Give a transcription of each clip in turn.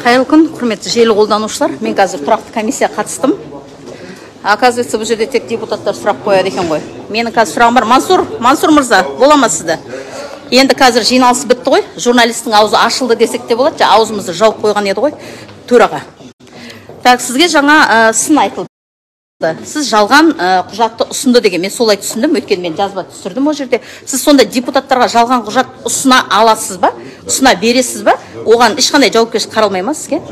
Қайырлы күн, құрметті желі қолданушылар. Мен қазір тұрақты комиссия қатыстым. Оказывается, бұл жерде тек депутаттар сұрақ қояды екен ғой. Менің қазір сұрағым бар. Мансур мырза, бола ма сізді? Енді қазір жиналыс бітті ғой. Журналистің аузы ашылды десек те болады. Аузымызды жауып қойған еді ғой төраға. Так, сізге жаңа сын айтылды. Сіз жалған құжатты ұсынды деген. Мен солай түсіндім, өйткені мен жазба түсірдім ол жерде. Сіз сонда депутаттарға жалған құжат ұсына аласыз ба? Ұсына бересіз ба? Оған ешқандай жауапкершілік қаралмай ма сізге?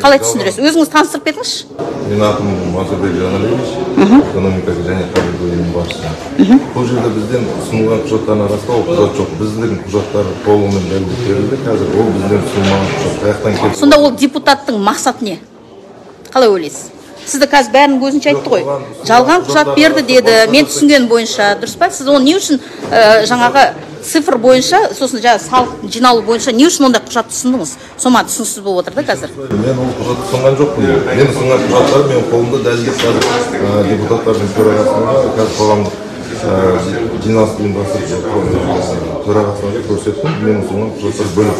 Қалай түсіндіресіз? Өзіңіз таныстырып беріңізші. Менің атым Мансурбек Жаналиевич, экономика және қаржы бөлімінің басшысы. Бұл жерде бізден ұсынылған құжаттардың арасында ол құжат жоқ. Біздің құжаттар толығымен дәлелдеп берілді. Қазір ол бізден ұсынылған құжат қаяқтан келді. Сонда ол депутаттың мақсаты не? Қалай ойлайсыз? Сізді қазір бәрінің көзінше айтты ғой. Жалған құжат берді деді. Мен түсінген бойынша, дұрыс па? Сіз оны не үшін жаңағы цифр бойынша, сосын жаңа салық жиналу бойынша не үшін ондай құжат ұсындыңыз? Сома түсініксіз болып отыр да қазір. Мен ол құжат ұсынған жоқпын. Мен ұсынған құжаттар менің қолымда дәлелдеп қазір депутаттардың төрағасына қазір қоғамдық жиналыс ұйымдастырып төрағасына көрсеттім. Мен ұсынған құжаттар бөлек.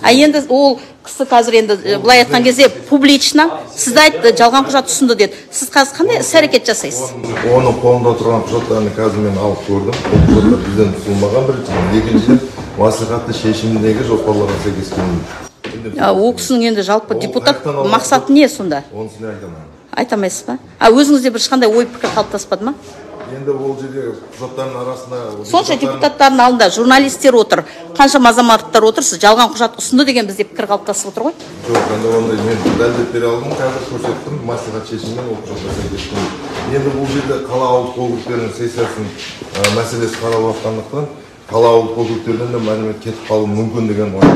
Енді ол кісі қазір енді былай айтқан кезде публично сізді айтты, жалған құжат ұсынды деді. Сіз қазір қандай іс-әрекет жасайсыз? Оның қолында тұрған құжаттарын қазір мен алып көрдім. Ол құжаттар бізден ұсынылмаған біріншіден. Екіншіден мәслихаттың шешіміндегі жоспарларға сәйкес келмейді. Ол кісінің енді жалпы депутат мақсаты не сонда? Онысын айта алмаймын. Айта алмайсыз ба? Өзіңізде бір ешқандай ой пікір қалыптаспады ма? Енді ол жерде құжаттардың арасында... Сонша депутаттардың алдында журналистер отыр, қаншама азаматтар отыр, сіз жалған құжат ұсынды деген бізде пікір қалыптасып отыр ғой? Жоқ, енді ондай мен дәлелдеп бере алдым, қазір көрсеттім, мәслихат шешімімен ол құжаттар сәйкес келмейді. Енді бұл жерде қала ауылдық округтерінің сессиясының мәселесі қаралып жатқандықтан, қала ауылдық округтерден де мәлімет кетіп қалуы мүмкін деген ой бар.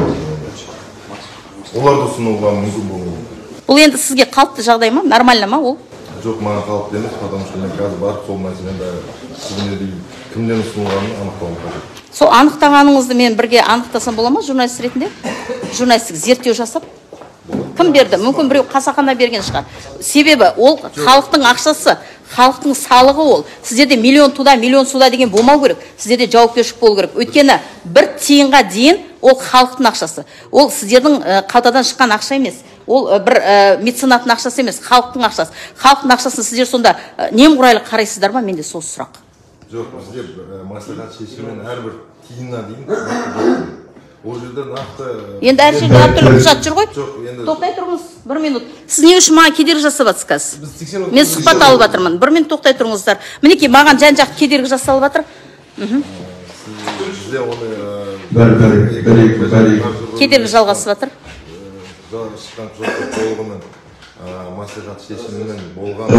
Оларды ұсынуға мүмкін болмайды. Бұл енді сізге қалыпты жағдай ма, нормально ма ол? Жоқ, маған қалыпты емес, потому что мен қазір барып сол мәселені кімнен ұсынылғанын анықтауым қажет. Сол анықтағаныңызды мен бірге анықтасам бола ма журналист ретінде? Журналистік зерттеу жасап? Кім берді? Мүмкін біреу қасақана берген шығар. Себебі ол халықтың ақшасы, халықтың салығы ол. Сіздерде миллион туда, миллион суда деген болмау керек. Сіздерде жауапкершілік болу керек. Өйткені бір тиынға дейін ол халықтың ақшасы. Ол сіздердің қалтадан шыққан ақша емес. Ол бір меценаттың ақшасы емес, халықтың ақшасы. Халықтың ақшасын сіздер сонда немқұрайлы қарайсыздар ма? Менде сол сұрақ. Жоқ, бізде мәслихат шешімімен әрбір тиынына дейін ол жерде нақты... Енді әр жерде әртүрлі құжат жүр ғой? Тоқтай тұрыңыз, бір минут. Сіз не үшін маған кедергі жасап жатсыз? Мен сұхбат алып жатырмын. Бір минут тоқтай тұрыңыздар. Мінекей маған жан-жақ кедергі жасалып жатыр. Сізде оны... Кедергі жалғасып жатыр. Шыққан құжаттар толығымен мәслихат шешімімен болған.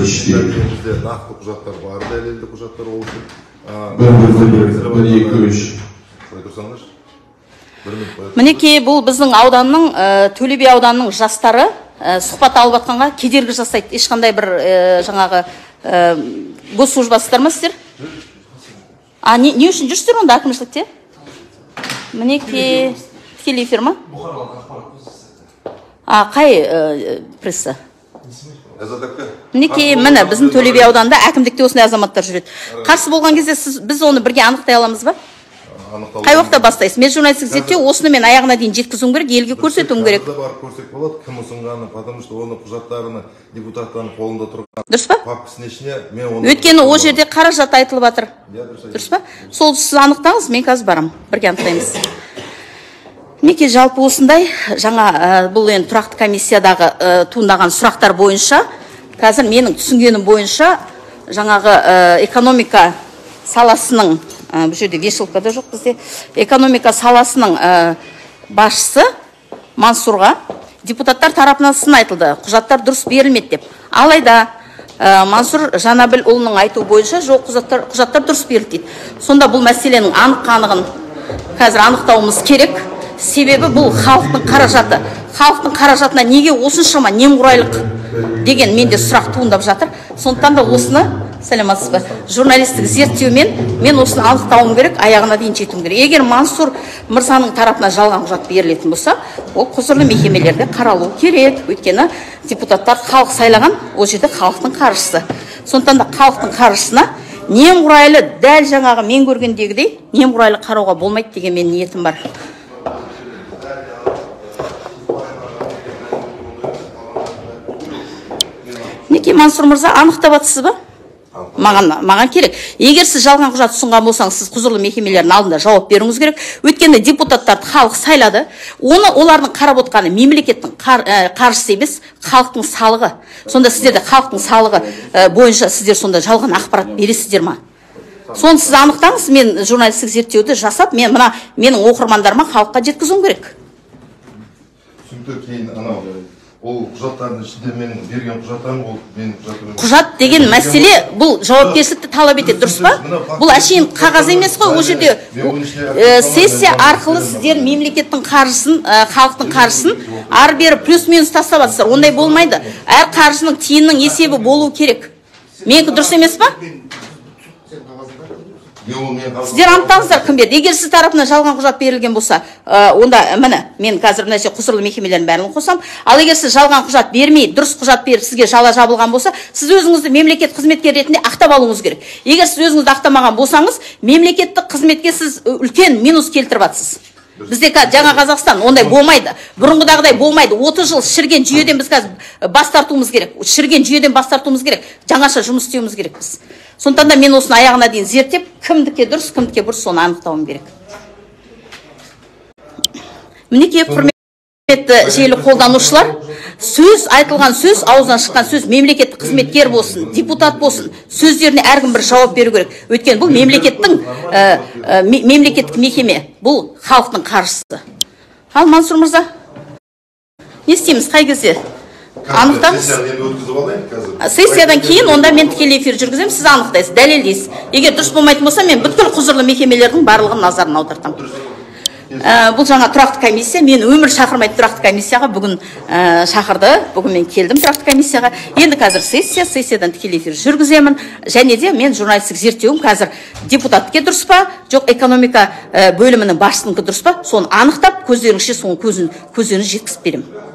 Бізде нақты құжаттар бар, дәлелді құжаттар ол үшін. Мінекей бұл біздің ауданның, Төлебе ауданның жастары сұхбат алып жатқанға кедергі жасайды. Ешқандай бір жаңағы госслужбасыздар ма сіздер? Не үшін жүрсіздер онда әкімшілікте? Мінекей тікелей эфир ма? Қай пресса? Мінекей міне біздің Төлебе ауданында әкімдікте осындай азаматтар жүреді. Қарсы болған кезде біз оны бірге анықтай аламыз ба? Қай уақытта бастайсыз? Мен журналистік зерттеу осыны мен аяғына дейін жеткізуім керек, елге көрсетуім керек. Көрсек болады, кім ұсынғаны, потому что оны құжаттарыны депутаттардың қолында тұрған. Дұрыс па? Папкасының ішіне мен оны... Өйткені ол жерде қаражат айтылып жатыр. Дұрыс па? Сол сіз анықтаңыз, мен қазір барам. Бірге анықтаймыз. Неке жалпы осындай, жаңа бұл енді тұрақты комиссиядағы туындаған сұрақтар бойынша, қазір менің түсінгенім бойынша, жаңағы экономика саласының, бұл жерде вешалка да жоқ бізде, экономика саласының басшысы Мансурға депутаттар тарапынан сын айтылды, құжаттар дұрыс берілмеді деп. Алайда Мансур Жанабілұлының айтуы бойынша жоқ, құжаттар дұрыс берілді дейді. Сонда бұл мәселенің анық-қанығын қазір анықтауымыз керек. Себебі бұл халықтың қаражаты. Халықтың қаражатына неге осыншама немқұрайлық деген менде сұрақ туындап жатыр. Сондықтан да осыны, сәлематсыз ба, журналистік зерттеумен мен осыны анықтауым керек, аяғына дейін жетуім керек. Егер Мансур мырзаның тарапына жалған құжат берілетін болса, ол құзырлы мекемелерде қаралу керек. Өйткені депутаттар халық сайлаған, ол жерде халықтың қаржысы. Сондықтан да халықтың қаржысына немқұрайлы, дәл жаңағы мен көргендегідей немқұрайлы қарауға болмайды деген менің ниетім бар. Мінекей Мансұр мырза, анықтап атсыз ба? Маған керек. Егер сіз жалған құжат ұсынған болсаңыз, сіз құзырлы мекемелердің алдында жауап беруіңіз керек. Өйткені депутаттарды халық сайлады. Олардың қарап отқаны мемлекеттің қаржысы емес, халықтың салығы. Сонда сіздерде халықтың салығы бойынша сіздер сонда жалған ақпарат бересіздер ма? Соны сіз анықтаңыз, мен журналистік зерттеуді жасап, менің оқырмандарыма халыққа жеткізуім керек. Түсінікті, кейін анау ол құжаттардың ішінде мен берген құжаттарым, ол мен құжат деген мәселе, бұл жауапкершілікті талап етеді, дұрыс па? Бұл әшейін қағаз емес қой, ол жерде сессия арқылы сіздер мемлекеттің қаржысын, халықтың қаржысын ары бері плюс-минус тастап жатсыздар. Ондай болмайды. Әр қаржының тиынның есебі болу керек. Менікі дұрыс емес па? Сіздер анықтаңыздар, кім берді. Егер сіз тарапынан жалған құжат берілген болса, онда міне, мен қазір мына құзырлы мекемелердің бәрін қосам. Ал егер сіз жалған құжат бермей, дұрыс құжат беріп сізге жала жабылған болса, сіз өзіңізді мемлекет қызметкер ретінде ақтап алуыңыз керек. Егер сіз өзіңізді ақтамаған болсаңыз, мемлекеттік қызметке сіз үлкен минус келтіріп жатсыз. Бізде жаңа Қазақстан ондай болмайды. Бұрынғыдағыдай болмайды. 30 жыл шірген жүйеден біз қазір бас тартуымыз керек. Шірген жүйеден бас тартуымыз керек. Жаңаша жұмыс істеуіміз керек біз. Сондықтан да мен осыны аяғына дейін зерттеп, кімдіке дұрыс, кімдіке бұрыс, соны анықтауым керек. Мінекей, құрметті желі қолданушылар, сөз, айтылған сөз, аузынан шыққан сөз, мемлекеттік қызметкер болсын, депутат болсын, сөздеріне әркім бір жауап беру керек. Өйткені бұл мемлекеттік мекеме, бұл халықтың қаржысы. Ал Мансұр мырза, не істейміз, қай кезде? Анықтаңыз. Сессиядан кейін онда мен тікелей эфир жүргіземін, сіз анықтайсыз, дәлелдейсіз. Егер дұрыс болмайтын болса, мен бүткіл құзырлы мекемелердің барлығын назарын аудартам. Бұл жаңа тұрақты комиссия, мен өмір шақырмайды тұрақты комиссияға, бүгін шақырды, бүгін мен келдім тұрақты комиссияға. Енді қазір сессиядан тікелей эфир жүргіземін, және де мен журналистік зерттеуім қазір депутатке дұрыс па, жоқ экономика бөлімінің басшысынікі дұрыс па, соны анықтап, көздеріңізше соны көздеріңіз жеткізіп беремін.